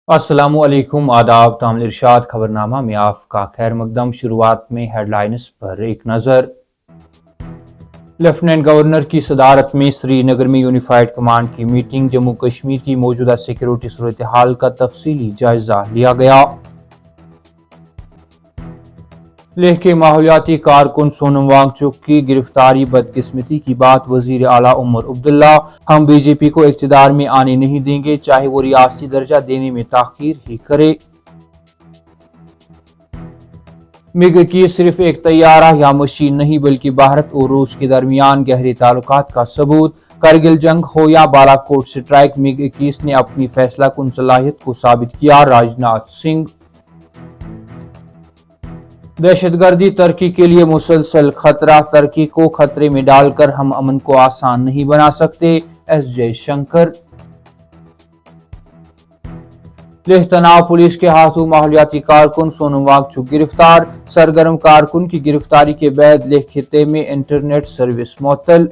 अस्सलाम वालेकुम, आदाब। तामिल इरशाद खबरनामा में आपका खैर मकदम। शुरुआत में हेडलाइंस पर एक नज़र। लेफ्टिनेंट गवर्नर की सदारत में श्रीनगर में यूनिफाइड कमांड की मीटिंग। जम्मू कश्मीर की मौजूदा सिक्योरिटी सूरत हाल का तफसीली जायजा लिया गया। लेह के माहौलियाती कारकुन सोनम वांगचुक की गिरफ्तारी बदकिस्मती की बात। वजीर आला उमर अब्दुल्ला, हम बीजेपी को इक़्तिदार में आने नहीं देंगे, चाहे वो रियासती दर्जा देने में ताख़ीर ही करे। मिग की सिर्फ एक तैयारा या मशीन नहीं बल्कि भारत और रूस के दरमियान गहरे ताल्लुकात का सबूत। करगिल जंग हो या बालाकोट स्ट्राइक, मिग 21 ने अपनी फैसला कुन सलाहियत को साबित किया। राजनाथ सिंह। दहशतगर्दी तरक्की के लिए मुसलसल खतरा, तरक्की को खतरे में डालकर हम अमन को आसान नहीं बना सकते। एस जयशंकर। लेह तनाव पुलिस के हाथों माहौलियाती कारकुन सोनम वांगचुक गिरफ्तार। सरगर्म कारकुन की गिरफ्तारी के बाद लेह खित्ते में इंटरनेट सर्विस मुअत्तल।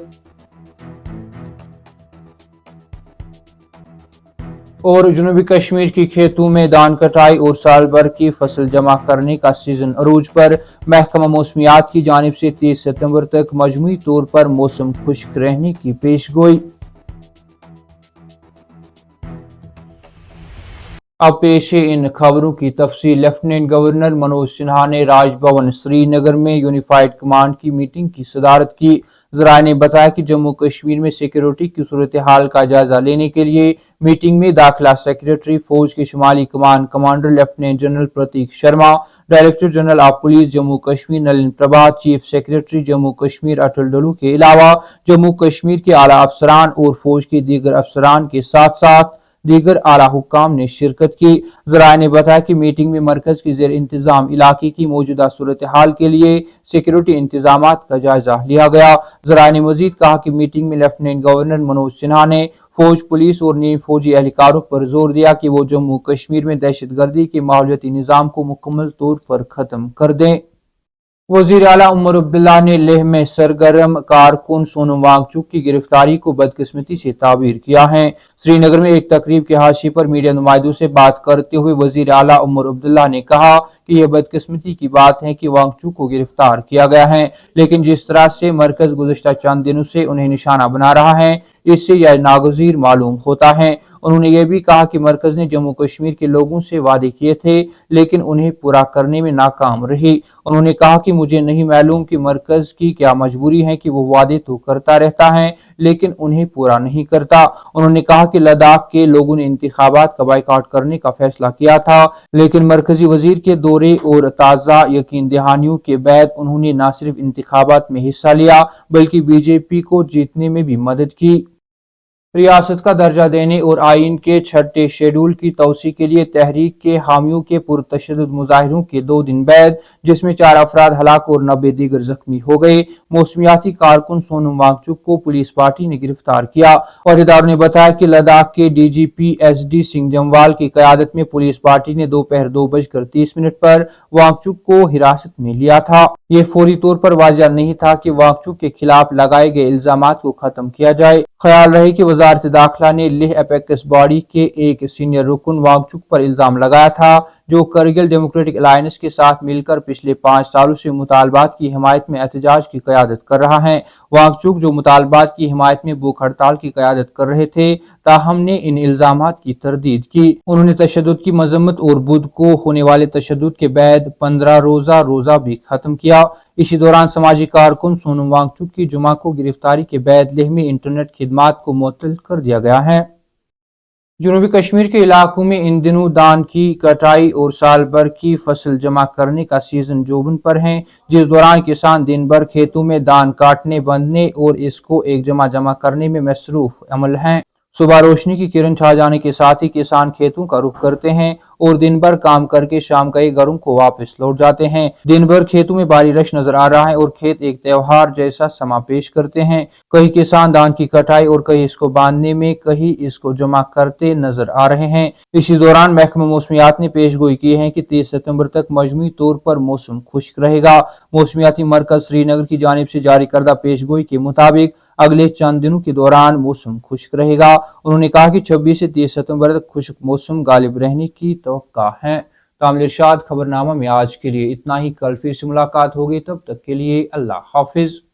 और जनूबी कश्मीर की खेतों में धान कटाई और साल भर की फसल जमा करने का सीजन अरूज पर। महकमा मौसमियात की जानिब से 30 सितंबर तक मजमूई तौर पर मौसम खुश्क रहने की पेशगोई। अब पेश है इन खबरों की तफसील। लेफ्टिनेंट गवर्नर मनोज सिन्हा ने राजभवन श्रीनगर में यूनिफाइड कमांड की मीटिंग की सदारत की। ज़राए ने बताया कि जम्मू कश्मीर में सिक्योरिटी की सूरत हाल का जायजा लेने के लिए मीटिंग में दाखिला सेक्रेटरी, फौज के शुमाली कमान commander lieutenant general Pratik Sharma, director general of police Jammu Kashmir Nalin Prabhat, chief secretary Jammu Kashmir Atal Dullu के अलावा जम्मू कश्मीर के आला अफसरान और फौज के दीगर अफसरान के साथ साथ दीगर आला हुक्काम ने शिरकत की। ज़राए ने बताया कि मीटिंग में मरकज के ज़ेर इंतजाम इलाके की मौजूदा सूरत हाल के लिए सिक्योरिटी इंतजामात का जायजा लिया गया। ज़राए ने मजीद कहा कि मीटिंग में लेफ्टिनेंट गवर्नर मनोज सिन्हा ने फौज, पुलिस और नीम फौजी एहलकारों पर जोर दिया कि वो जम्मू कश्मीर में दहशतगर्दी के माहौलियाती निज़ाम को मुकम्मल तौर पर खत्म कर दें। वजीर आला उमर अब्दुल्ला ने लेह में सरगर्म कारकुन सोनम वांगचुक की गिरफ्तारी को बदकिस्मती से ताबीर किया है। श्रीनगर में एक तकरीब के हाशिए पर मीडिया नुमाइंदों से बात करते हुए वजीर आला उमर अब्दुल्ला ने कहा कि यह बदकिस्मती की बात है कि वांगचुक को गिरफ्तार किया गया है, लेकिन जिस तरह से मरकज गुज़श्ता चंद दिनों से उन्हें निशाना बना रहा है, इससे यह नागजीर मालूम होता है। उन्होंने ये भी कहा कि मरकज ने जम्मू कश्मीर के लोगों से वादे किए थे, लेकिन उन्हें पूरा करने में नाकाम रही। उन्होंने कहा कि मुझे नहीं मालूम कि मरकज की क्या मजबूरी है कि वो वादे तो करता रहता है लेकिन उन्हें पूरा नहीं करता। उन्होंने कहा कि लद्दाख के लोगों ने इंतखाबात का बाइकआउट करने का फैसला किया था, लेकिन मरकजी वजीर के दौरे और ताज़ा यकीन दहानियों के बाद उन्होंने न सिर्फ इंतखाबात में हिस्सा लिया बल्कि बीजेपी को जीतने में भी मदद की। रियासत का दर्जा देने और आइन के 6ठे शेड्यूल की तोसी के लिए तहरीक के हामियों के पुरतशद्दुद मुजाहिरों के 2 दिन बाद, जिसमें 4 अफराद हलाक और 90 दीगर जख्मी हो गए, मौसमियाती कारकुन सोनम वांगचुक को पुलिस पार्टी ने गिरफ्तार किया। अहदेदारों ने बताया कि लद्दाख के DGP SD सिंह जमवाल की क़यादत में पुलिस पार्टी ने दोपहर 2:30 पर वांगचुक को हिरासत में लिया था। ये फौरी तौर पर वाजिया नहीं था कि वांगचुक के खिलाफ लगाए गए इल्जामात को खत्म किया जाए। ख्याल रहे कि वजारत दाखिला ने लेह एपेक्स बॉडी के एक सीनियर रुकन वांगचुक पर इल्जाम लगाया था, जो करगिल डेमोक्रेटिक अलायंस के साथ मिलकर पिछले 5 सालों से मुतालबात की हिमायत में एहतजाज की क़यादत कर रहा है। वांगचुक जो मुतालबात की हिमायत में भूख हड़ताल की क़यादत कर रहे थे, ताहम ने इन इल्जामात की तरदीद की। उन्होंने तशद्दुद की मजम्मत और बुध को होने वाले तशद्दुद के बाद 15 रोजा रोजा भी खत्म किया। इसी दौरान समाजी कारकुन सोनम वांगचुक की जुमा को गिरफ्तारी के बाद लेह में इंटरनेट खिदमात को मुअत्तल कर दिया गया है। जनूबी कश्मीर के इलाकों में इन दिनों धान की कटाई और साल भर की फसल जमा करने का सीजन जोबन पर है, जिस दौरान किसान दिन भर खेतों में धान काटने, बंधने और इसको एक जमा करने में मसरूफ अमल हैं। सुबह रोशनी की किरण छा जाने के साथ ही किसान खेतों का रुख करते हैं और दिन भर काम करके शाम कई घरों को वापस लौट जाते हैं। दिन भर खेतों में भारी रश नजर आ रहा है और खेत एक त्योहार जैसा समा पेश करते हैं। कई किसान धान की कटाई और कहीं इसको बांधने में, कहीं इसको जमा करते नजर आ रहे हैं। इसी दौरान महकमा मौसमियात ने पेशगोई की है कि 30 सितंबर तक मजमूई तौर पर मौसम खुश्क रहेगा। मौसमियाती मरकज श्रीनगर की जानिब से जारी करदा पेशगोई के मुताबिक اگلے چند دنوں کے دوران موسم خشک رہے گا۔ انہوں نے کہا کہ 26 سے 30 ستمبر تک خشک موسم غالب رہنے کی توقع ہے۔ تامل ارشاد خبرنامہ میں آج کے لیے اتنا ہی۔ کل پھر سے ملاقات ہوگی، تب تک کے لیے اللہ حافظ۔